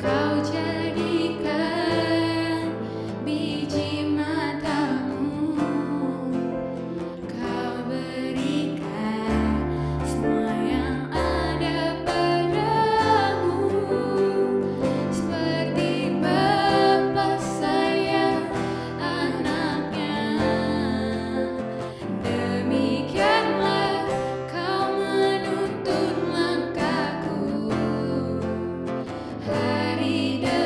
Kau jadikan biji matamu, Kau berikan semua yang ada padamu, seperti Bapa sayang anaknya. Demikianlah Kau menuntun langkahku hari demi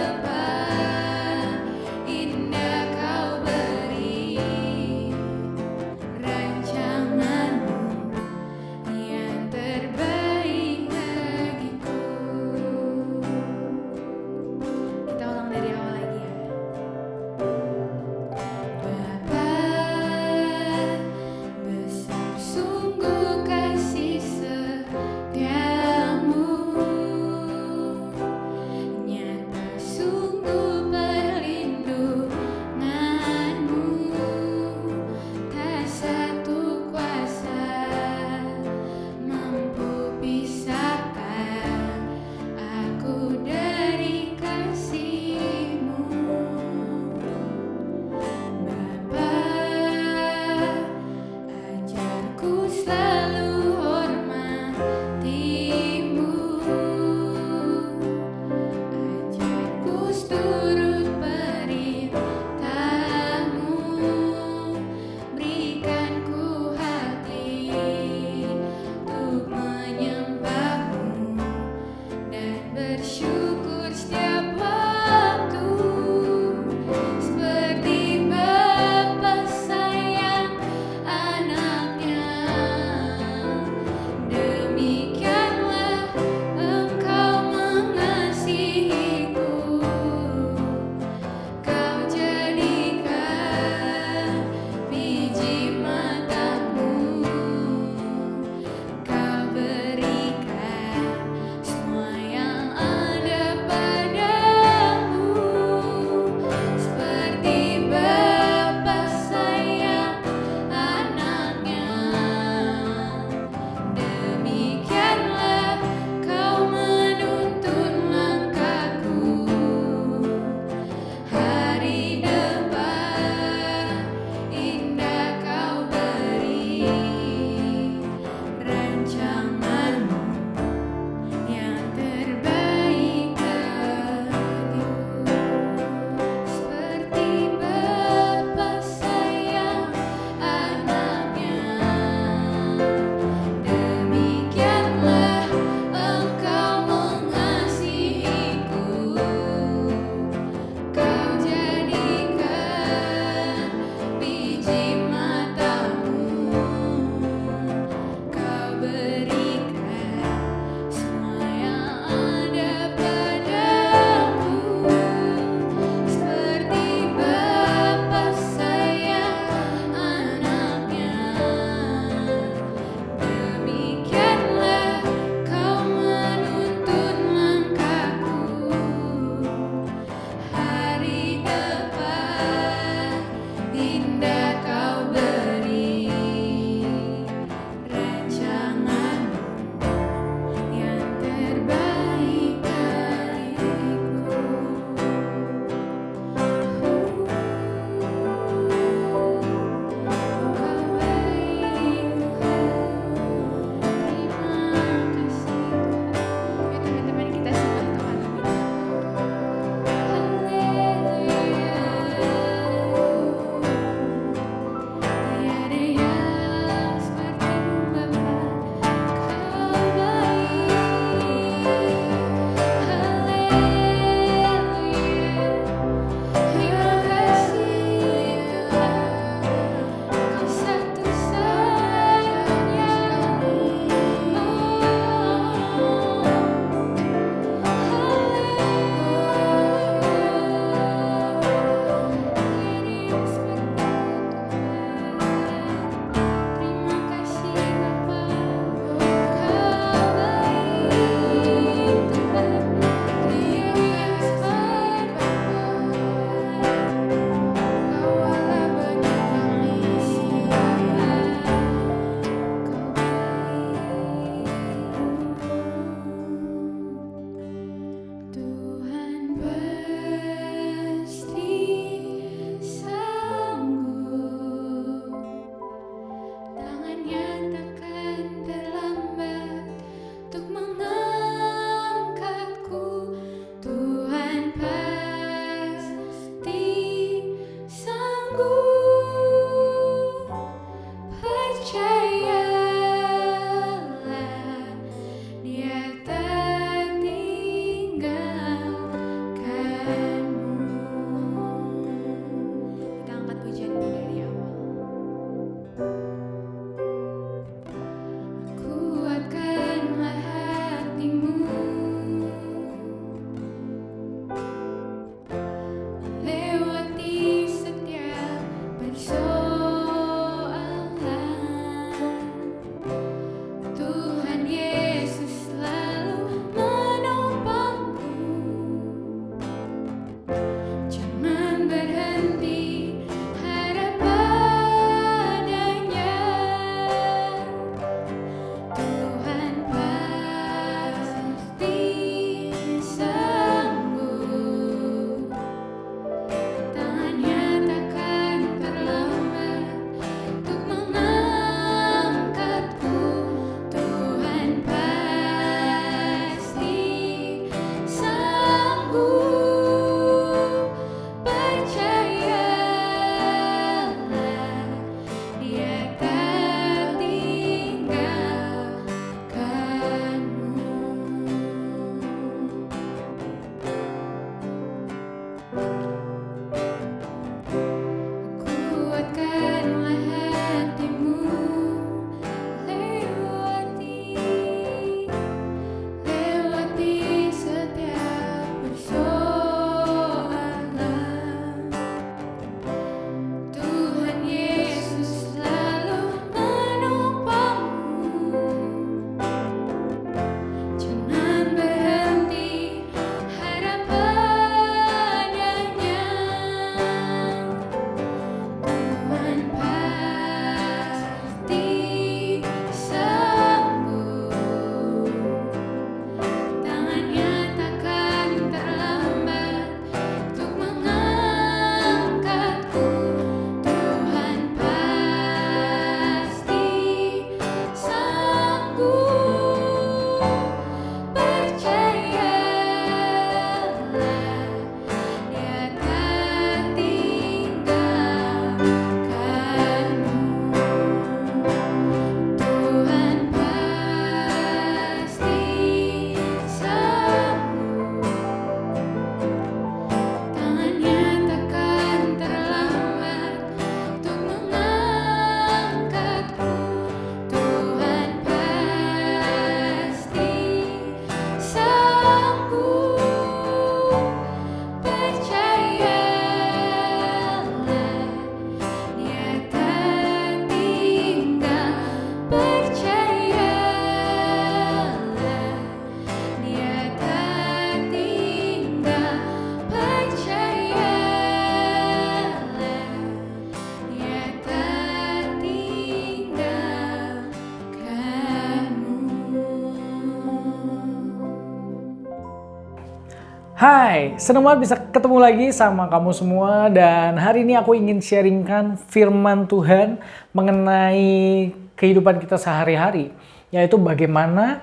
Hai, senang banget bisa ketemu lagi sama kamu semua. Dan hari ini aku ingin sharingkan firman Tuhan mengenai kehidupan kita sehari-hari, yaitu bagaimana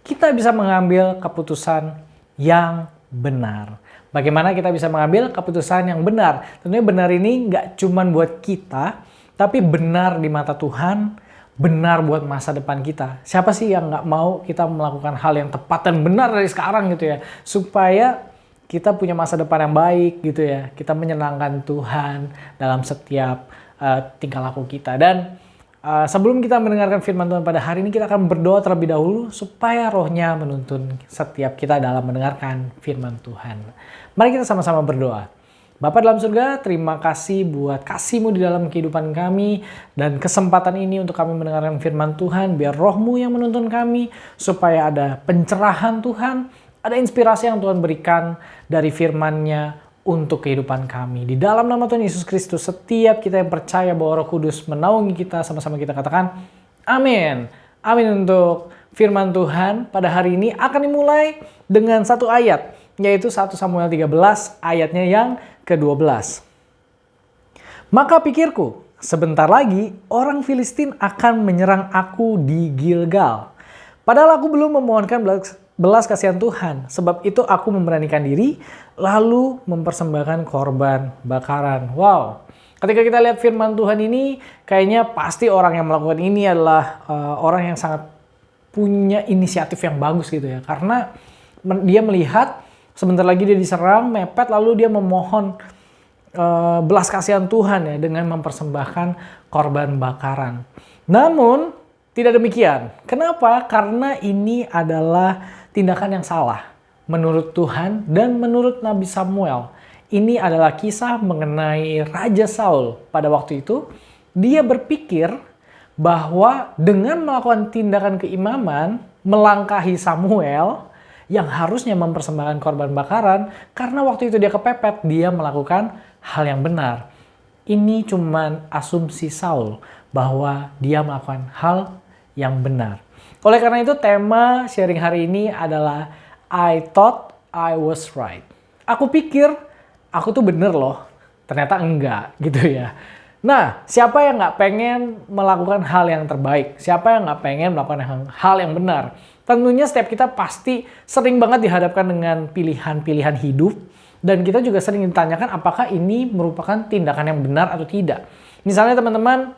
kita bisa mengambil keputusan yang benar. Bagaimana kita bisa mengambil keputusan yang benar. Tentunya benar ini nggak cuma buat kita, tapi benar di mata Tuhan, benar buat masa depan kita. Siapa sih yang nggak mau kita melakukan hal yang tepat dan benar dari sekarang gitu ya, supaya kita punya masa depan yang baik gitu ya. Kita menyenangkan Tuhan dalam setiap tingkah laku kita. Dan sebelum kita mendengarkan firman Tuhan pada hari ini, kita akan berdoa terlebih dahulu supaya rohnya menuntun setiap kita dalam mendengarkan firman Tuhan. Mari kita sama-sama berdoa. Bapa dalam surga, terima kasih buat kasih-Mu di dalam kehidupan kami dan kesempatan ini untuk kami mendengarkan firman Tuhan. Biar roh-Mu yang menuntun kami supaya ada pencerahan Tuhan, ada inspirasi yang Tuhan berikan dari firman-Nya untuk kehidupan kami. Di dalam nama Tuhan Yesus Kristus, setiap kita yang percaya bahwa Roh Kudus menaungi kita, sama-sama kita katakan amin. Amin untuk firman Tuhan pada hari ini akan dimulai dengan satu ayat, yaitu 1 Samuel 13 ayatnya yang ke-12. Maka pikirku, sebentar lagi orang Filistin akan menyerang aku di Gilgal. Padahal aku belum memohonkan belas kasihan Tuhan, sebab itu aku memberanikan diri lalu mempersembahkan korban bakaran. Wow, ketika kita lihat firman Tuhan ini, kayaknya pasti orang yang melakukan ini adalah orang yang sangat punya inisiatif yang bagus gitu ya, karena dia melihat sebentar lagi dia diserang, mepet, lalu dia memohon belas kasihan Tuhan ya dengan mempersembahkan korban bakaran. Namun tidak demikian. Kenapa? Karena ini adalah tindakan yang salah menurut Tuhan dan menurut Nabi Samuel. Ini adalah kisah mengenai Raja Saul. Pada waktu itu, dia berpikir bahwa dengan melakukan tindakan keimaman, melangkahi Samuel yang harusnya mempersembahkan korban bakaran, karena waktu itu dia kepepet, dia melakukan hal yang benar. Ini cuman asumsi Saul bahwa dia melakukan hal yang benar. Oleh karena itu, tema sharing hari ini adalah I thought I was right. Aku pikir aku tuh bener loh, ternyata enggak gitu ya. Nah, siapa yang nggak pengen melakukan hal yang terbaik? Siapa yang nggak pengen melakukan hal yang benar? Tentunya setiap kita pasti sering banget dihadapkan dengan pilihan-pilihan hidup, dan kita juga sering ditanyakan apakah ini merupakan tindakan yang benar atau tidak. Misalnya teman-teman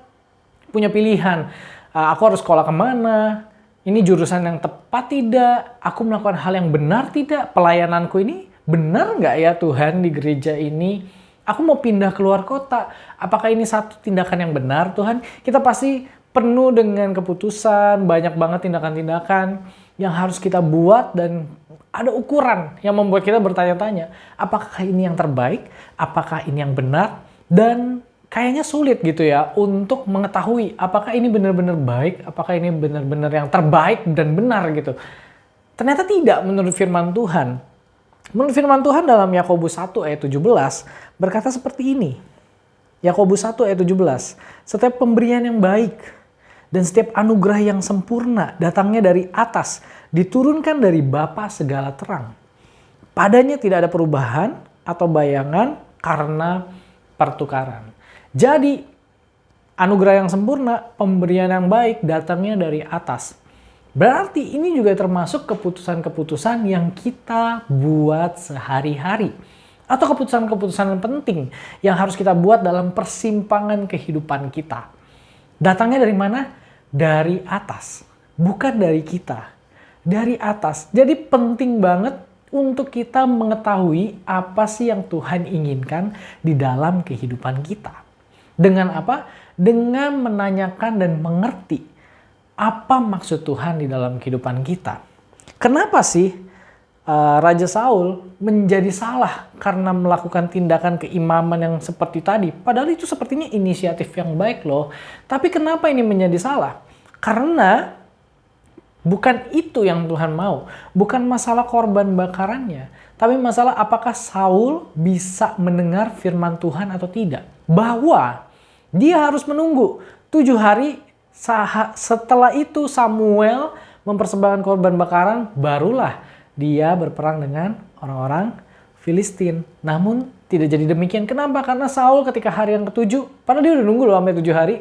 punya pilihan, aku harus sekolah kemana? Ini jurusan yang tepat tidak? Aku melakukan hal yang benar tidak? Pelayananku ini benar nggak ya Tuhan di gereja ini? Aku mau pindah keluar kota. Apakah ini satu tindakan yang benar Tuhan? Kita pasti penuh dengan keputusan, banyak banget tindakan-tindakan yang harus kita buat dan ada ukuran yang membuat kita bertanya-tanya. Apakah ini yang terbaik? Apakah ini yang benar? Dan kayaknya sulit gitu ya untuk mengetahui apakah ini benar-benar baik, apakah ini benar-benar yang terbaik dan benar gitu. Ternyata tidak menurut firman Tuhan. Menurut firman Tuhan dalam Yakobus 1 ayat 17 berkata seperti ini. Yakobus 1 ayat 17. Setiap pemberian yang baik dan setiap anugerah yang sempurna datangnya dari atas, diturunkan dari Bapa segala terang. Padanya tidak ada perubahan atau bayangan karena pertukaran. Jadi, anugerah yang sempurna, pemberian yang baik datangnya dari atas. Berarti ini juga termasuk keputusan-keputusan yang kita buat sehari-hari. Atau keputusan-keputusan penting yang harus kita buat dalam persimpangan kehidupan kita. Datangnya dari mana? Dari atas. Bukan dari kita. Dari atas. Jadi penting banget untuk kita mengetahui apa sih yang Tuhan inginkan di dalam kehidupan kita. Dengan apa? Dengan menanyakan dan mengerti apa maksud Tuhan di dalam kehidupan kita. Kenapa sih Raja Saul menjadi salah karena melakukan tindakan keimaman yang seperti tadi? Padahal itu sepertinya inisiatif yang baik loh. Tapi kenapa ini menjadi salah? Karena bukan itu yang Tuhan mau. Bukan masalah korban bakarannya. Tapi masalah apakah Saul bisa mendengar firman Tuhan atau tidak. Bahwa dia harus menunggu 7 hari setelah itu Samuel mempersembahkan korban bakaran, barulah dia berperang dengan orang-orang Filistin. Namun tidak jadi demikian. Kenapa? Karena Saul ketika hari yang ke-7, padahal dia udah nunggu loh sampai 7 hari.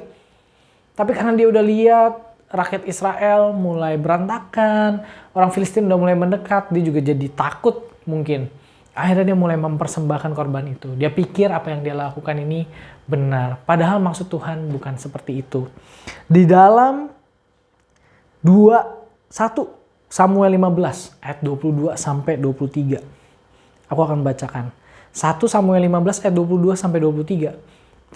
Tapi karena dia udah lihat rakyat Israel mulai berantakan, orang Filistin udah mulai mendekat, dia juga jadi takut mungkin. Akhirnya dia mulai mempersembahkan korban itu. Dia pikir apa yang dia lakukan ini benar. Padahal maksud Tuhan bukan seperti itu. Di dalam 1 Samuel 15 ayat 22 sampai 23. Aku akan bacakan. 1 Samuel 15 ayat 22 sampai 23.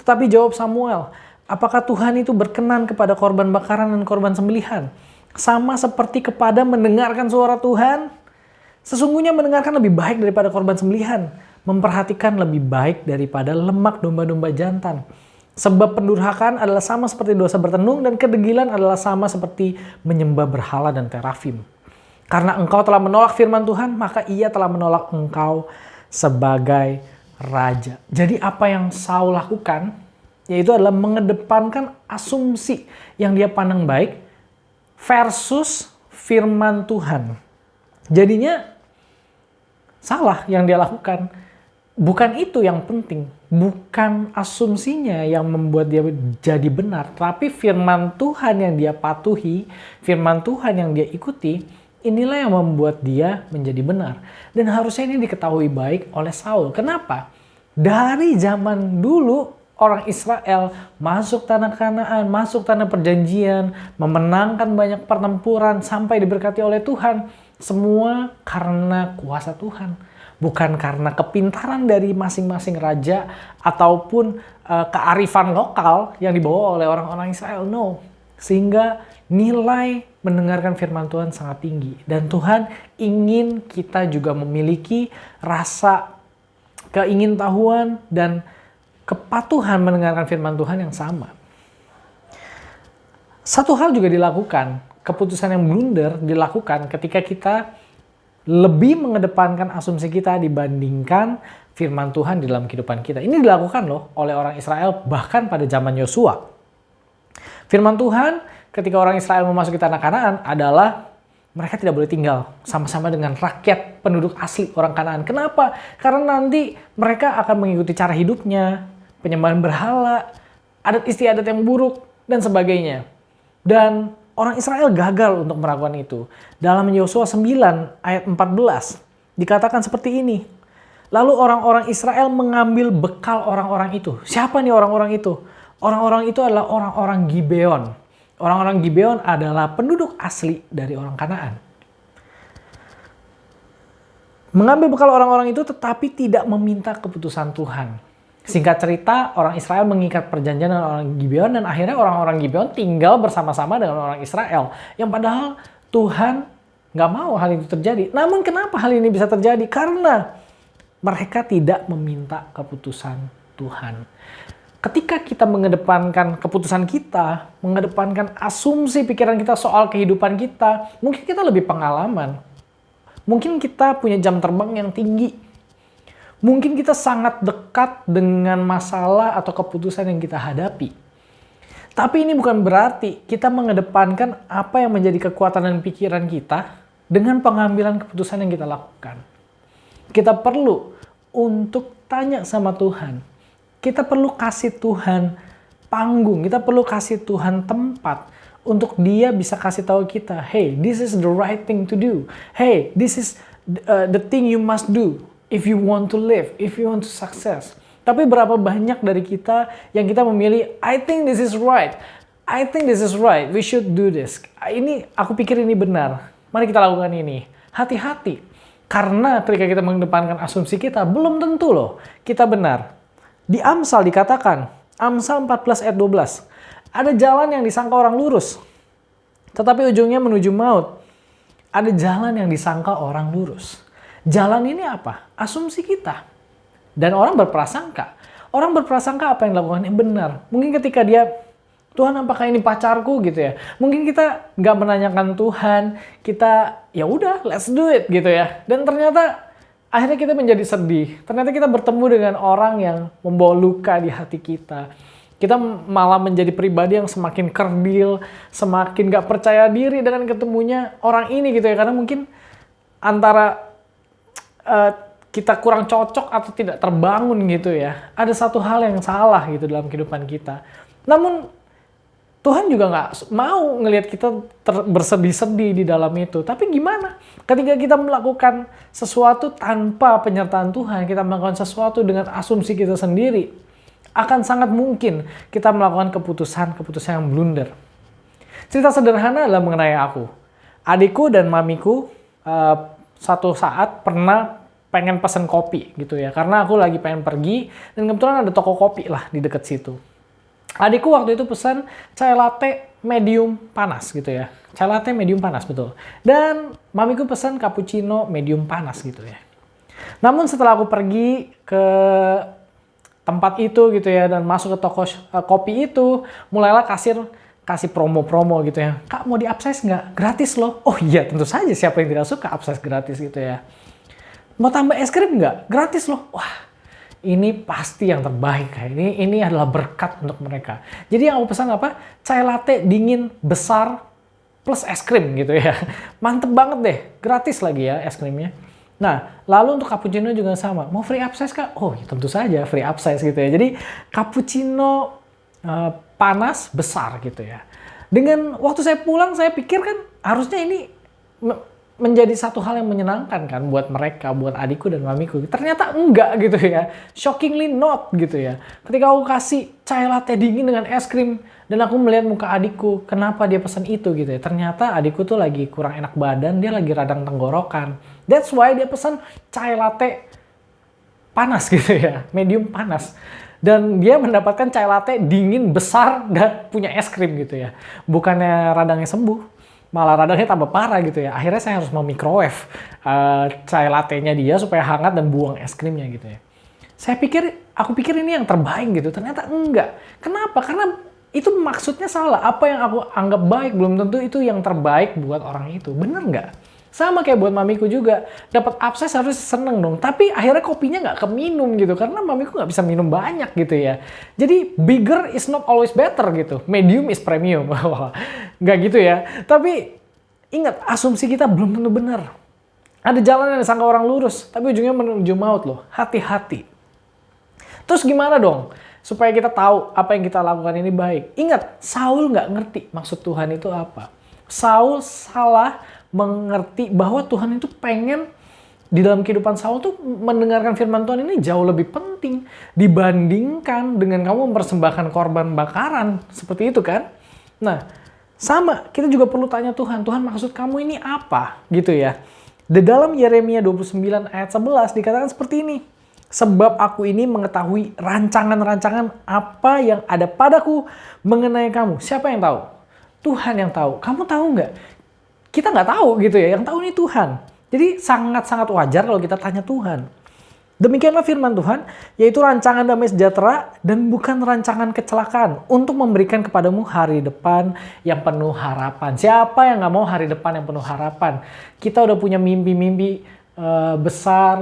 Tetapi jawab Samuel, apakah Tuhan itu berkenan kepada korban bakaran dan korban sembelihan? Sama seperti kepada mendengarkan suara Tuhan? Sesungguhnya mendengarkan lebih baik daripada korban sembelihan. Memperhatikan lebih baik daripada lemak domba-domba jantan. Sebab pendurhakaan adalah sama seperti dosa bertenung dan kedegilan adalah sama seperti menyembah berhala dan terafim. Karena engkau telah menolak firman Tuhan, maka ia telah menolak engkau sebagai raja. Jadi apa yang Saul lakukan, yaitu adalah mengedepankan asumsi yang dia pandang baik versus firman Tuhan. Jadinya salah yang dia lakukan. Bukan itu yang penting. Bukan asumsinya yang membuat dia jadi benar. Tapi firman Tuhan yang dia patuhi, firman Tuhan yang dia ikuti, inilah yang membuat dia menjadi benar. Dan harusnya ini diketahui baik oleh Saul. Kenapa? Dari zaman dulu, orang Israel masuk tanah Kanaan, masuk tanah perjanjian, memenangkan banyak pertempuran sampai diberkati oleh Tuhan. Semua karena kuasa Tuhan. Bukan karena kepintaran dari masing-masing raja ataupun kearifan lokal yang dibawa oleh orang-orang Israel. No. Sehingga nilai mendengarkan firman Tuhan sangat tinggi. Dan Tuhan ingin kita juga memiliki rasa keingintahuan dan kepatuhan mendengarkan firman Tuhan yang sama. Satu hal juga dilakukan, keputusan yang blunder dilakukan ketika kita lebih mengedepankan asumsi kita dibandingkan firman Tuhan di dalam kehidupan kita. Ini dilakukan loh oleh orang Israel bahkan pada zaman Yosua. Firman Tuhan ketika orang Israel memasuki tanah Kanaan adalah mereka tidak boleh tinggal sama-sama dengan rakyat penduduk asli orang Kanaan. Kenapa? Karena nanti mereka akan mengikuti cara hidupnya, penyembahan berhala, adat istiadat yang buruk, dan sebagainya. Dan orang Israel gagal untuk melakukan itu. Dalam Yosua 9 ayat 14 dikatakan seperti ini. Lalu orang-orang Israel mengambil bekal orang-orang itu. Siapa nih orang-orang itu? Orang-orang itu adalah orang-orang Gibeon. Orang-orang Gibeon adalah penduduk asli dari orang Kanaan. Mengambil bekal orang-orang itu tetapi tidak meminta keputusan Tuhan. Singkat cerita, orang Israel mengikat perjanjian dengan orang Gibeon dan akhirnya orang-orang Gibeon tinggal bersama-sama dengan orang Israel. Yang padahal Tuhan nggak mau hal itu terjadi. Namun kenapa hal ini bisa terjadi? Karena mereka tidak meminta keputusan Tuhan. Ketika kita mengedepankan keputusan kita, mengedepankan asumsi pikiran kita soal kehidupan kita, mungkin kita lebih pengalaman. Mungkin kita punya jam terbang yang tinggi. Mungkin kita sangat dekat dengan masalah atau keputusan yang kita hadapi. Tapi ini bukan berarti kita mengedepankan apa yang menjadi kekuatan dan pikiran kita dengan pengambilan keputusan yang kita lakukan. Kita perlu untuk tanya sama Tuhan. Kita perlu kasih Tuhan panggung. Kita perlu kasih Tuhan tempat untuk Dia bisa kasih tahu kita, hey, this is the right thing to do. Hey, this is the thing you must do. If you want to live, if you want to success. Tapi berapa banyak dari kita yang kita memilih, I think this is right. I think this is right. We should do this. Ini, aku pikir ini benar. Mari kita lakukan ini. Hati-hati. Karena ketika kita mengedepankan asumsi kita, belum tentu loh kita benar. Di Amsal dikatakan, Amsal 14 ayat 12. Ada jalan yang disangka orang lurus, tetapi ujungnya menuju maut. Ada jalan yang disangka orang lurus. Jalan ini apa? Asumsi kita. Dan orang berprasangka. Orang berprasangka apa yang dilakukan yang benar. Mungkin ketika dia, Tuhan apakah ini pacarku gitu ya. Mungkin kita nggak menanyakan Tuhan. Kita ya udah let's do it gitu ya. Dan ternyata akhirnya kita menjadi sedih. Ternyata kita bertemu dengan orang yang membawa luka di hati kita. Kita malah menjadi pribadi yang semakin kerdil, semakin nggak percaya diri dengan ketemunya orang ini gitu ya. Karena mungkin antara kita kurang cocok atau tidak terbangun gitu ya. Ada satu hal yang salah gitu dalam kehidupan kita. Namun Tuhan juga nggak mau ngelihat kita bersedih-sedih di dalam itu. Tapi gimana? Ketika kita melakukan sesuatu tanpa penyertaan Tuhan, kita melakukan sesuatu dengan asumsi kita sendiri, akan sangat mungkin kita melakukan keputusan yang blunder. Cerita sederhana adalah mengenai aku. Adikku dan mamiku satu saat pernah pengen pesen kopi gitu ya. Karena aku lagi pengen pergi dan kebetulan ada toko kopi lah di dekat situ. Adikku waktu itu pesan chai latte medium panas gitu ya. Chai latte medium panas, betul. Dan mamiku pesan cappuccino medium panas gitu ya. Namun setelah aku pergi ke tempat itu gitu ya dan masuk ke toko kopi itu, mulailah kasih promo-promo gitu ya. Kak, mau di upsize nggak? Gratis loh. Oh iya, tentu saja, siapa yang tidak suka upsize gratis gitu ya. Mau tambah es krim nggak? Gratis loh. Wah, ini pasti yang terbaik. Ini adalah berkat untuk mereka. Jadi yang aku pesan apa? Chai latte dingin besar plus es krim gitu ya. Mantep banget deh. Gratis lagi ya es krimnya. Nah, lalu untuk cappuccino juga sama. Mau free upsize kak? Oh, tentu saja free upsize gitu ya. Jadi cappuccino panas besar gitu ya. Dengan waktu saya pulang, saya pikir kan harusnya ini menjadi satu hal yang menyenangkan kan buat mereka, buat adikku dan mamiku. Ternyata enggak gitu ya. Shockingly not gitu ya. Ketika aku kasih chai latte dingin dengan es krim dan aku melihat muka adikku, kenapa dia pesan itu gitu ya. Ternyata adikku tuh lagi kurang enak badan, dia lagi radang tenggorokan. That's why dia pesan chai latte panas gitu ya, medium panas. Dan dia mendapatkan chai latte dingin besar dan punya es krim gitu ya. Bukannya radangnya sembuh, malah radangnya tambah parah gitu ya. Akhirnya saya harus microwave chai latte-nya dia supaya hangat dan buang es krimnya gitu ya. Aku pikir ini yang terbaik gitu. Ternyata enggak. Kenapa? Karena itu maksudnya salah. Apa yang aku anggap baik belum tentu itu yang terbaik buat orang itu. Bener nggak? Sama kayak buat mamiku juga. Dapat upsize harus seneng dong. Tapi akhirnya kopinya nggak keminum gitu. Karena mamiku nggak bisa minum banyak gitu ya. Jadi bigger is not always better gitu. Medium is premium. Nggak gitu ya. Tapi ingat, asumsi kita belum tentu benar. Ada jalan yang disangka orang lurus. Tapi ujungnya menuju maut loh. Hati-hati. Terus gimana dong? Supaya kita tahu apa yang kita lakukan ini baik. Ingat, Saul nggak ngerti maksud Tuhan itu apa. Saul salah mengerti bahwa Tuhan itu pengen di dalam kehidupan Saul tuh mendengarkan firman Tuhan ini jauh lebih penting dibandingkan dengan kamu mempersembahkan korban bakaran. Seperti itu kan? Nah, sama, kita juga perlu tanya Tuhan, Tuhan maksud kamu ini apa? Gitu ya. Di dalam Yeremia 29 ayat 11 dikatakan seperti ini. Sebab aku ini mengetahui rancangan-rancangan apa yang ada padaku mengenai kamu. Siapa yang tahu? Tuhan yang tahu. Kamu tahu nggak? Kita nggak tahu gitu ya. Yang tahu ini Tuhan. Jadi sangat-sangat wajar kalau kita tanya Tuhan. Demikianlah firman Tuhan, yaitu rancangan damai sejahtera dan bukan rancangan kecelakaan untuk memberikan kepadamu hari depan yang penuh harapan. Siapa yang nggak mau hari depan yang penuh harapan? Kita udah punya mimpi-mimpi besar,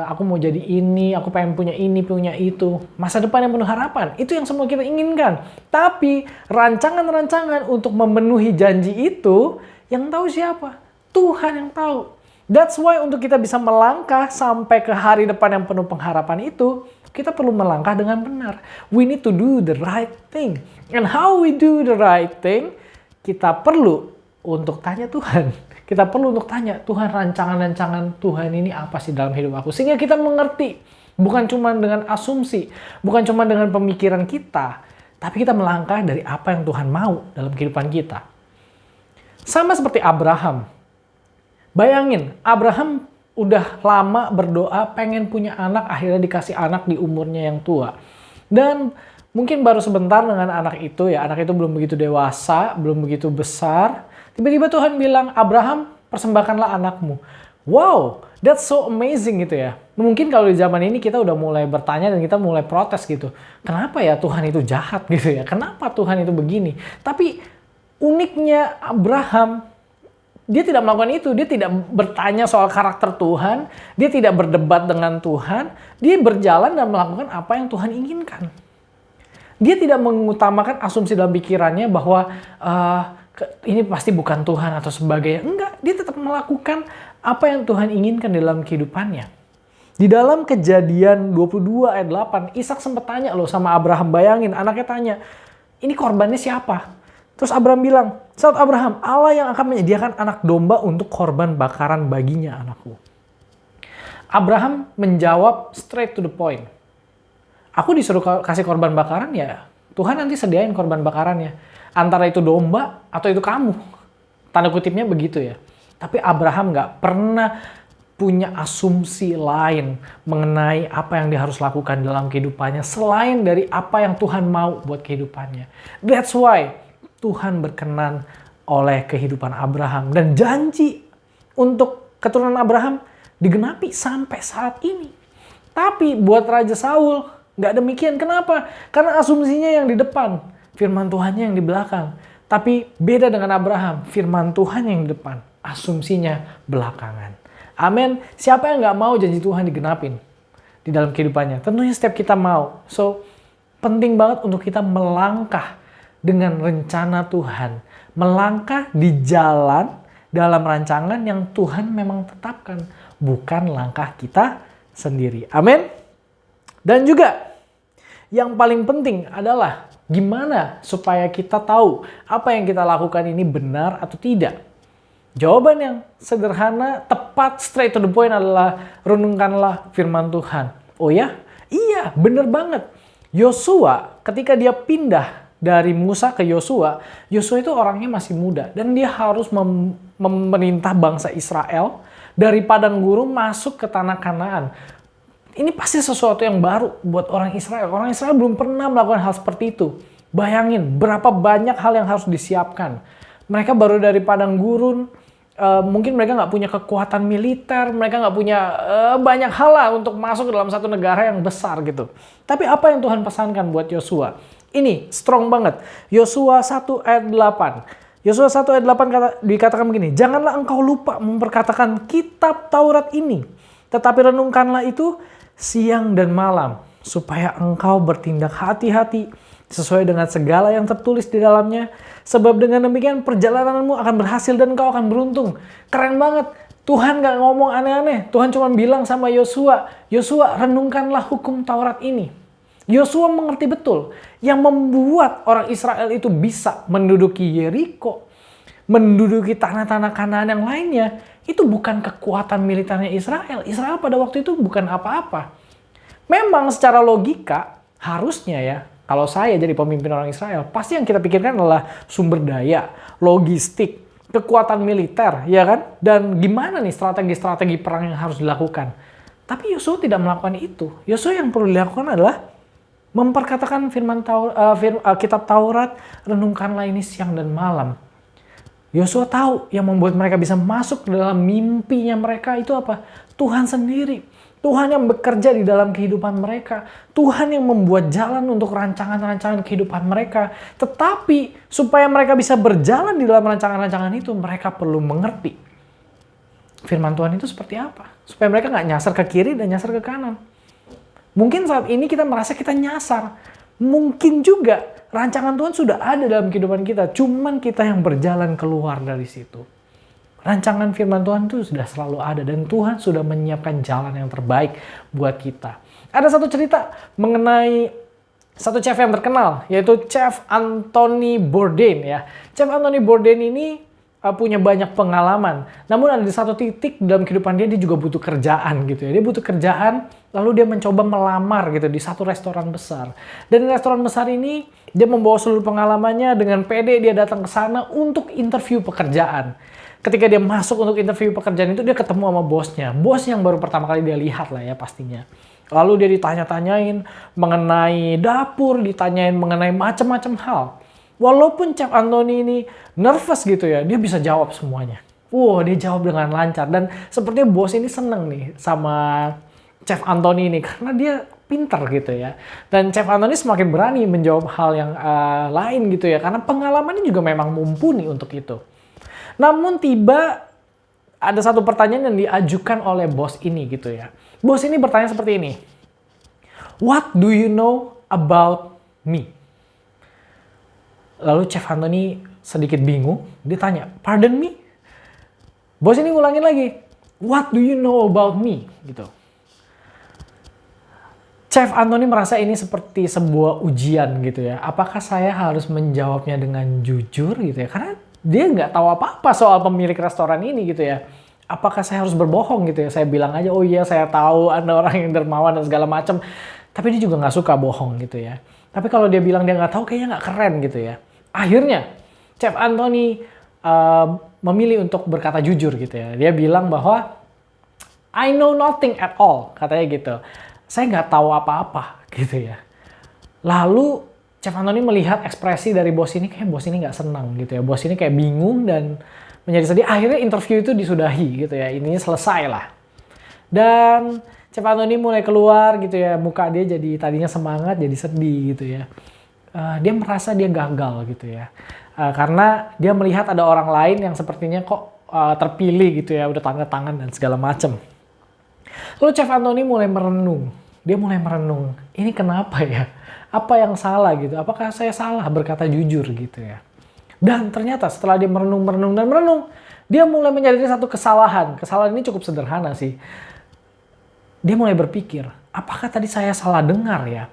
aku mau jadi ini, aku pengen punya ini, punya itu. Masa depan yang penuh harapan, itu yang semua kita inginkan. Tapi rancangan-rancangan untuk memenuhi janji itu, yang tahu siapa? Tuhan yang tahu. That's why untuk kita bisa melangkah sampai ke hari depan yang penuh pengharapan itu, kita perlu melangkah dengan benar. We need to do the right thing. And how we do the right thing, kita perlu untuk tanya Tuhan. Kita perlu untuk tanya, Tuhan rancangan-rancangan Tuhan ini apa sih dalam hidup aku? Sehingga kita mengerti, bukan cuma dengan asumsi, bukan cuma dengan pemikiran kita, tapi kita melangkah dari apa yang Tuhan mau dalam kehidupan kita. Sama seperti Abraham. Bayangin, Abraham udah lama berdoa pengen punya anak, akhirnya dikasih anak di umurnya yang tua. Dan mungkin baru sebentar dengan anak itu ya, anak itu belum begitu dewasa, belum begitu besar. Tiba-tiba Tuhan bilang, Abraham, persembahkanlah anakmu. Wow, that's so amazing gitu ya. Mungkin kalau di zaman ini kita udah mulai bertanya dan kita mulai protes gitu. Kenapa ya Tuhan itu jahat gitu ya? Kenapa Tuhan itu begini? Tapi uniknya Abraham, dia tidak melakukan itu. Dia tidak bertanya soal karakter Tuhan. Dia tidak berdebat dengan Tuhan. Dia berjalan dan melakukan apa yang Tuhan inginkan. Dia tidak mengutamakan asumsi dalam pikirannya bahwa ini pasti bukan Tuhan atau sebagainya. Enggak, dia tetap melakukan apa yang Tuhan inginkan dalam kehidupannya. Di dalam Kejadian 22 ayat 8, Ishak sempat tanya loh sama Abraham. Bayangin, anaknya tanya, ini korbannya siapa? Terus Abraham bilang, saat Abraham, Allah yang akan menyediakan anak domba untuk korban bakaran baginya, anakku. Abraham menjawab straight to the point. Aku disuruh kasih korban bakaran, ya Tuhan nanti sediain korban bakarannya. Antara itu domba atau itu kamu. Tanda kutipnya begitu ya. Tapi Abraham gak pernah punya asumsi lain mengenai apa yang dia harus lakukan dalam kehidupannya selain dari apa yang Tuhan mau buat kehidupannya. That's why Tuhan berkenan oleh kehidupan Abraham dan janji untuk keturunan Abraham digenapi sampai saat ini. Tapi buat Raja Saul nggak demikian. Kenapa? Karena asumsinya yang di depan, firman Tuhannya yang di belakang. Tapi beda dengan Abraham, firman Tuhan yang di depan, asumsinya belakangan. Amin. Siapa yang nggak mau janji Tuhan digenapin di dalam kehidupannya? Tentunya setiap kita mau. So, penting banget untuk kita melangkah dengan rencana Tuhan. Melangkah di jalan dalam rancangan yang Tuhan memang tetapkan. Bukan langkah kita sendiri. Amin. Dan juga yang paling penting adalah gimana supaya kita tahu apa yang kita lakukan ini benar atau tidak. Jawaban yang sederhana, tepat, straight to the point adalah renungkanlah firman Tuhan. Oh ya? Iya, bener banget. Yosua ketika dia pindah dari Musa ke Yosua, Yosua itu orangnya masih muda dan dia harus memerintah bangsa Israel dari padang gurun masuk ke tanah Kanaan. Ini pasti sesuatu yang baru buat orang Israel. Orang Israel belum pernah melakukan hal seperti itu. Bayangin berapa banyak hal yang harus disiapkan. Mereka baru dari padang gurun, mungkin mereka nggak punya kekuatan militer, mereka nggak punya banyak hal lah untuk masuk ke dalam satu negara yang besar gitu. Tapi apa yang Tuhan pesankan buat Yosua? Ini strong banget. Yosua 1 ayat 8. Yosua 1 ayat 8 dikatakan begini, janganlah engkau lupa memperkatakan kitab Taurat ini, tetapi renungkanlah itu siang dan malam, supaya engkau bertindak hati-hati sesuai dengan segala yang tertulis di dalamnya. Sebab dengan demikian perjalananmu akan berhasil dan engkau akan beruntung. Keren banget. Tuhan gak ngomong aneh-aneh. Tuhan cuma bilang sama Yosua, Yosua renungkanlah hukum Taurat ini. Yosua mengerti betul yang membuat orang Israel itu bisa menduduki Yeriko, menduduki tanah-tanah Kanaan yang lainnya, itu bukan kekuatan militernya Israel. Israel pada waktu itu bukan apa-apa. Memang secara logika harusnya ya, kalau saya jadi pemimpin orang Israel, pasti yang kita pikirkan adalah sumber daya, logistik, kekuatan militer, ya kan? Dan gimana nih strategi-strategi perang yang harus dilakukan. Tapi Yosua tidak melakukan itu. Yosua yang perlu dilakukan adalah memperkatakan kitab Taurat, renungkanlah ini siang dan malam. Yosua tahu yang membuat mereka bisa masuk ke dalam mimpinya mereka itu apa? Tuhan sendiri. Tuhan yang bekerja di dalam kehidupan mereka. Tuhan yang membuat jalan untuk rancangan-rancangan kehidupan mereka. Tetapi supaya mereka bisa berjalan di dalam rancangan-rancangan itu, mereka perlu mengerti firman Tuhan itu seperti apa. Supaya mereka nggak nyasar ke kiri dan nyasar ke kanan. Mungkin saat ini kita merasa kita nyasar. Mungkin juga rancangan Tuhan sudah ada dalam kehidupan kita. Cuman kita yang berjalan keluar dari situ. Rancangan firman Tuhan itu sudah selalu ada. Dan Tuhan sudah menyiapkan jalan yang terbaik buat kita. Ada satu cerita mengenai satu chef yang terkenal. Yaitu Chef Anthony Bourdain. Ya. Chef Anthony Bourdain ini punya banyak pengalaman. Namun ada di satu titik dalam kehidupan dia juga butuh kerjaan gitu ya. Dia butuh kerjaan, lalu dia mencoba melamar gitu di satu restoran besar. Dan di restoran besar ini dia membawa seluruh pengalamannya, dengan pede dia datang ke sana untuk interview pekerjaan. Ketika dia masuk untuk interview pekerjaan itu dia ketemu sama bosnya. Bos yang baru pertama kali dia lihat lah ya pastinya. Lalu dia ditanya-tanyain mengenai dapur, ditanyain mengenai macam-macam hal. Walaupun Chef Anthony ini nervous gitu ya, dia bisa jawab semuanya. Dia jawab dengan lancar. Dan sepertinya bos ini seneng nih sama Chef Anthony ini, karena dia pintar gitu ya. Dan Chef Anthony semakin berani menjawab hal yang lain gitu ya, karena pengalamannya juga memang mumpuni untuk itu. Namun tiba ada satu pertanyaan yang diajukan oleh bos ini gitu ya. Bos ini bertanya seperti ini. What do you know about me? Lalu Chef Anthony sedikit bingung, dia tanya, pardon me? Bos ini ngulangin lagi, what do you know about me? Gitu. Chef Anthony merasa ini seperti sebuah ujian gitu ya. Apakah saya harus menjawabnya dengan jujur gitu ya? Karena dia nggak tahu apa-apa soal pemilik restoran ini gitu ya. Apakah saya harus berbohong gitu ya? Saya bilang aja, oh iya saya tahu Anda orang yang dermawan dan segala macam. Tapi dia juga nggak suka bohong gitu ya. Tapi kalau dia bilang dia nggak tahu, kayaknya nggak keren gitu ya. Akhirnya, Chef Anthony memilih untuk berkata jujur gitu ya. Dia bilang bahwa I know nothing at all, katanya gitu. Saya nggak tahu apa-apa gitu ya. Lalu Chef Anthony melihat ekspresi dari bos ini, kayak bos ini nggak senang gitu ya. Bos ini kayak bingung dan menjadi sedih. Akhirnya interview itu disudahi gitu ya. Ini selesai lah. Dan Chef Anthony mulai keluar gitu ya. Muka dia jadi tadinya semangat jadi sedih gitu ya. Dia merasa dia gagal gitu ya. Karena dia melihat ada orang lain yang sepertinya kok terpilih gitu ya. Udah tanda tangan dan segala macam. Lalu Chef Anthony mulai merenung. Dia mulai merenung, ini kenapa ya? Apa yang salah gitu? Apakah saya salah berkata jujur gitu ya? Dan ternyata setelah dia merenung, dia mulai menyadari satu kesalahan. Kesalahan ini cukup sederhana sih. Dia mulai berpikir, apakah tadi saya salah dengar ya?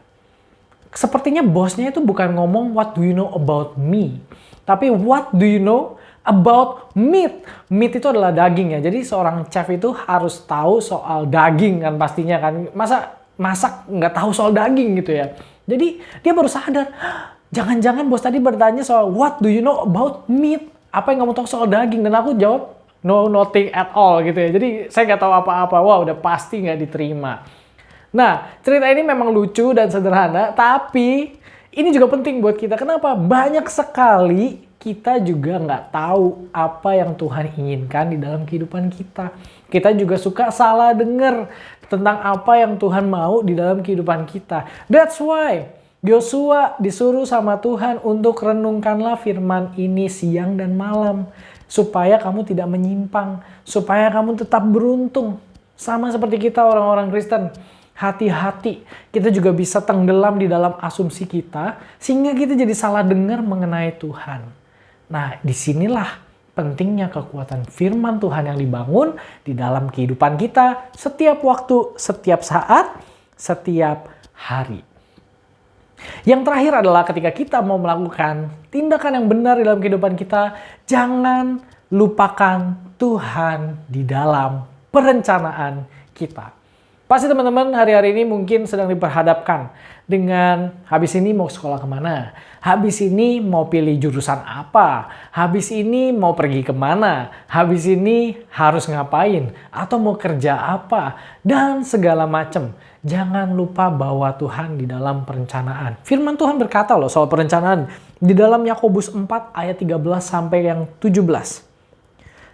Sepertinya bosnya itu bukan ngomong what do you know about me, tapi what do you know about meat. Meat itu adalah daging ya. Jadi seorang chef itu harus tahu soal daging kan pastinya kan. Masa masak nggak tahu soal daging gitu ya. Jadi dia baru sadar, jangan-jangan bos tadi bertanya soal what do you know about meat? Apa yang kamu tahu soal daging? Dan aku jawab no, nothing at all gitu ya. Jadi saya nggak tahu apa-apa. Wah, udah pasti nggak diterima. Nah, cerita ini memang lucu dan sederhana, tapi ini juga penting buat kita. Kenapa? Banyak sekali kita juga nggak tahu apa yang Tuhan inginkan di dalam kehidupan kita. Kita juga suka salah dengar tentang apa yang Tuhan mau di dalam kehidupan kita. That's why Yosua disuruh sama Tuhan untuk renungkanlah firman ini siang dan malam. Supaya kamu tidak menyimpang. Supaya kamu tetap beruntung. Sama seperti kita orang-orang Kristen. Hati-hati, kita juga bisa tenggelam di dalam asumsi kita. Sehingga kita jadi salah dengar mengenai Tuhan. Nah, disinilah pentingnya kekuatan firman Tuhan yang dibangun di dalam kehidupan kita setiap waktu, setiap saat, setiap hari. Yang terakhir adalah ketika kita mau melakukan tindakan yang benar di dalam kehidupan kita, jangan lupakan Tuhan di dalam perencanaan kita. Pasti teman-teman hari-hari ini mungkin sedang diperhadapkan dengan habis ini mau sekolah kemana, habis ini mau pilih jurusan apa, habis ini mau pergi kemana, habis ini harus ngapain, atau mau kerja apa, dan segala macam. Jangan lupa bahwa Tuhan di dalam perencanaan. Firman Tuhan berkata loh soal perencanaan di dalam Yakobus 4 ayat 13 sampai yang 17.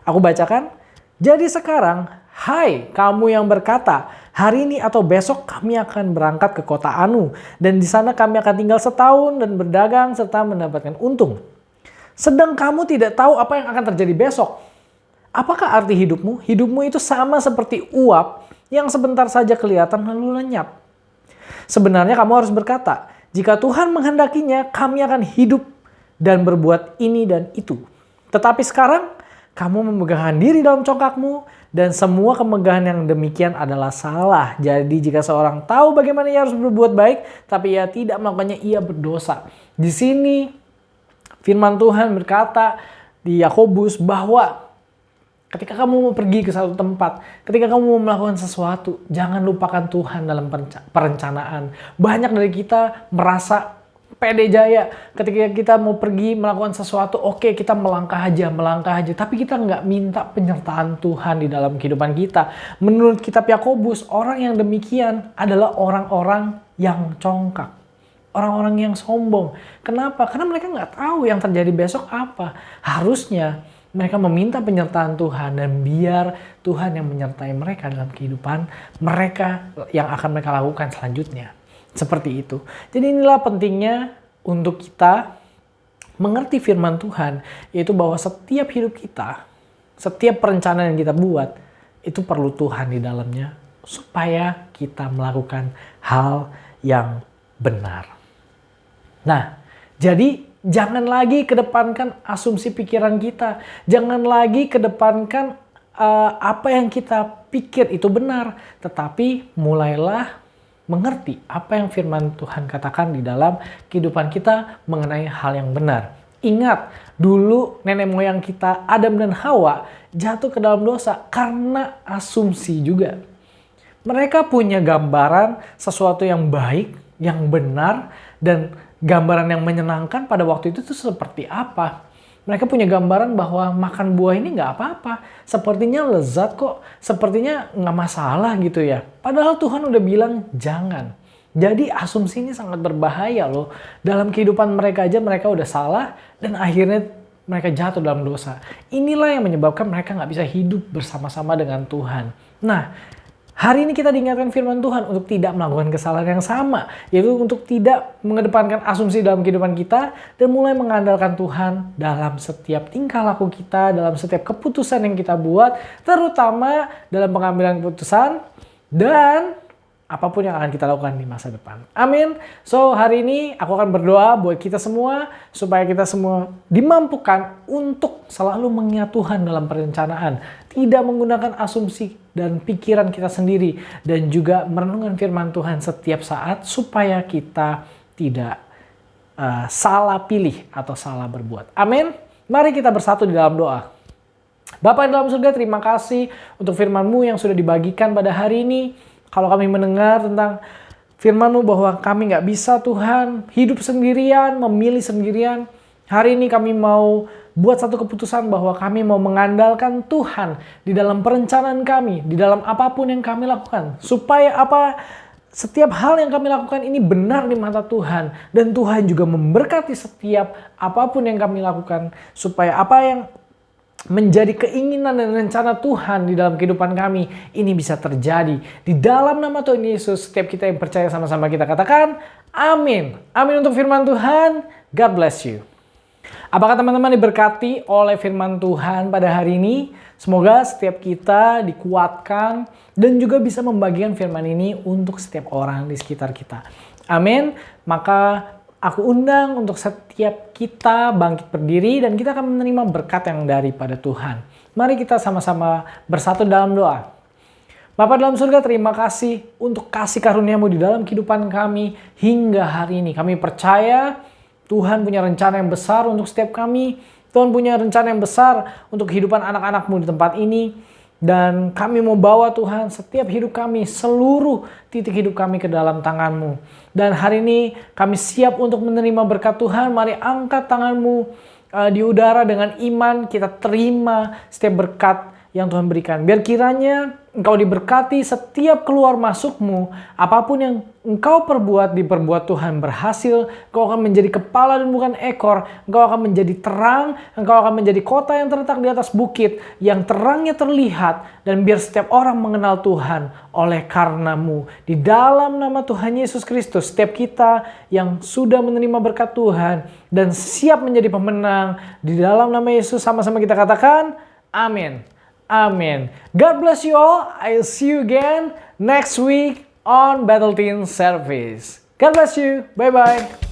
Aku bacakan. Jadi sekarang, hai kamu yang berkata, hari ini atau besok kami akan berangkat ke kota Anu. Dan di sana kami akan tinggal setahun dan berdagang serta mendapatkan untung. Sedang kamu tidak tahu apa yang akan terjadi besok. Apakah arti hidupmu? Hidupmu itu sama seperti uap yang sebentar saja kelihatan lalu lenyap. Sebenarnya kamu harus berkata, jika Tuhan menghendakinya, kami akan hidup dan berbuat ini dan itu. Tetapi sekarang, kamu memegang diri dalam congkakmu, dan semua kemegahan yang demikian adalah salah. Jadi jika seorang tahu bagaimana ia harus berbuat baik, tapi ia tidak melakukannya, ia berdosa. Di sini firman Tuhan berkata di Yakobus bahwa ketika kamu mau pergi ke satu tempat, ketika kamu mau melakukan sesuatu, jangan lupakan Tuhan dalam perencanaan. Banyak dari kita merasa pede jaya ketika kita mau pergi melakukan sesuatu, oke, kita melangkah aja, tapi kita nggak minta penyertaan Tuhan di dalam kehidupan kita. Menurut kitab Yakobus, orang yang demikian adalah orang-orang yang congkak, orang-orang yang sombong. Kenapa? Karena mereka nggak tahu yang terjadi besok apa. Harusnya mereka meminta penyertaan Tuhan dan biar Tuhan yang menyertai mereka dalam kehidupan mereka yang akan mereka lakukan selanjutnya. Seperti itu. Jadi inilah pentingnya untuk kita mengerti firman Tuhan, yaitu bahwa setiap hidup kita, setiap perencanaan yang kita buat, itu perlu Tuhan di dalamnya supaya kita melakukan hal yang benar. Nah, jadi jangan lagi kedepankan asumsi pikiran kita. Jangan lagi kedepankan apa yang kita pikir itu benar. Tetapi mulailah mengerti apa yang firman Tuhan katakan di dalam kehidupan kita mengenai hal yang benar. Ingat, dulu nenek moyang kita, Adam dan Hawa, jatuh ke dalam dosa karena asumsi juga. Mereka punya gambaran sesuatu yang baik, yang benar, dan gambaran yang menyenangkan pada waktu itu seperti apa. Mereka punya gambaran bahwa makan buah ini nggak apa-apa. Sepertinya lezat kok. Sepertinya nggak masalah gitu ya. Padahal Tuhan udah bilang jangan. Jadi asumsi ini sangat berbahaya loh. Dalam kehidupan mereka aja mereka udah salah. Dan akhirnya mereka jatuh dalam dosa. Inilah yang menyebabkan mereka nggak bisa hidup bersama-sama dengan Tuhan. Nah, hari ini kita diingatkan firman Tuhan untuk tidak melakukan kesalahan yang sama. Yaitu untuk tidak mengedepankan asumsi dalam kehidupan kita. Dan mulai mengandalkan Tuhan dalam setiap tingkah laku kita. Dalam setiap keputusan yang kita buat. Terutama dalam pengambilan keputusan. Dan apapun yang akan kita lakukan di masa depan. Amin. So hari ini aku akan berdoa buat kita semua. Supaya kita semua dimampukan untuk selalu mengingat Tuhan dalam perencanaan. Tidak menggunakan asumsi dan pikiran kita sendiri. Dan juga merenungkan firman Tuhan setiap saat. Supaya kita tidak salah pilih atau salah berbuat. Amin. Mari kita bersatu di dalam doa. Bapa yang dalam surga, terima kasih untuk firman-Mu yang sudah dibagikan pada hari ini. Kalau kami mendengar tentang firman-Mu bahwa kami nggak bisa Tuhan hidup sendirian, memilih sendirian. Hari ini kami mau buat satu keputusan bahwa kami mau mengandalkan Tuhan di dalam perencanaan kami, di dalam apapun yang kami lakukan. Supaya setiap hal yang kami lakukan ini benar di mata Tuhan. Dan Tuhan juga memberkati setiap apapun yang kami lakukan. Supaya apa yang menjadi keinginan dan rencana Tuhan di dalam kehidupan kami ini bisa terjadi. Di dalam nama Tuhan Yesus, setiap kita yang percaya sama-sama kita katakan amin. Amin untuk firman Tuhan. God bless you. Apakah teman-teman diberkati oleh firman Tuhan pada hari ini? Semoga setiap kita dikuatkan dan juga bisa membagikan firman ini untuk setiap orang di sekitar kita. Amin. Maka aku undang untuk setiap kita bangkit berdiri dan kita akan menerima berkat yang daripada Tuhan. Mari kita sama-sama bersatu dalam doa. Bapa dalam surga, terima kasih untuk kasih karunia-Mu di dalam kehidupan kami hingga hari ini. Kami percaya Tuhan punya rencana yang besar untuk setiap kami. Tuhan punya rencana yang besar untuk kehidupan anak-anak-Mu di tempat ini. Dan kami mau bawa Tuhan setiap hidup kami, seluruh titik hidup kami ke dalam tangan-Mu. Dan hari ini kami siap untuk menerima berkat Tuhan. Mari angkat tangan-Mu di udara dengan iman. Kita terima setiap berkat yang Tuhan berikan. Biar kiranya Engkau diberkati setiap keluar masuk-Mu. Apapun yang Engkau diperbuat Tuhan berhasil. Engkau akan menjadi kepala dan bukan ekor. Engkau akan menjadi terang. Engkau akan menjadi kota yang terletak di atas bukit. Yang terangnya terlihat. Dan biar setiap orang mengenal Tuhan oleh karena-Mu. Di dalam nama Tuhan Yesus Kristus, setiap kita yang sudah menerima berkat Tuhan dan siap menjadi pemenang, di dalam nama Yesus sama-sama kita katakan, amin. Amin. God bless you all. I'll see you again next week on Battle Team Service. God bless you. Bye-bye.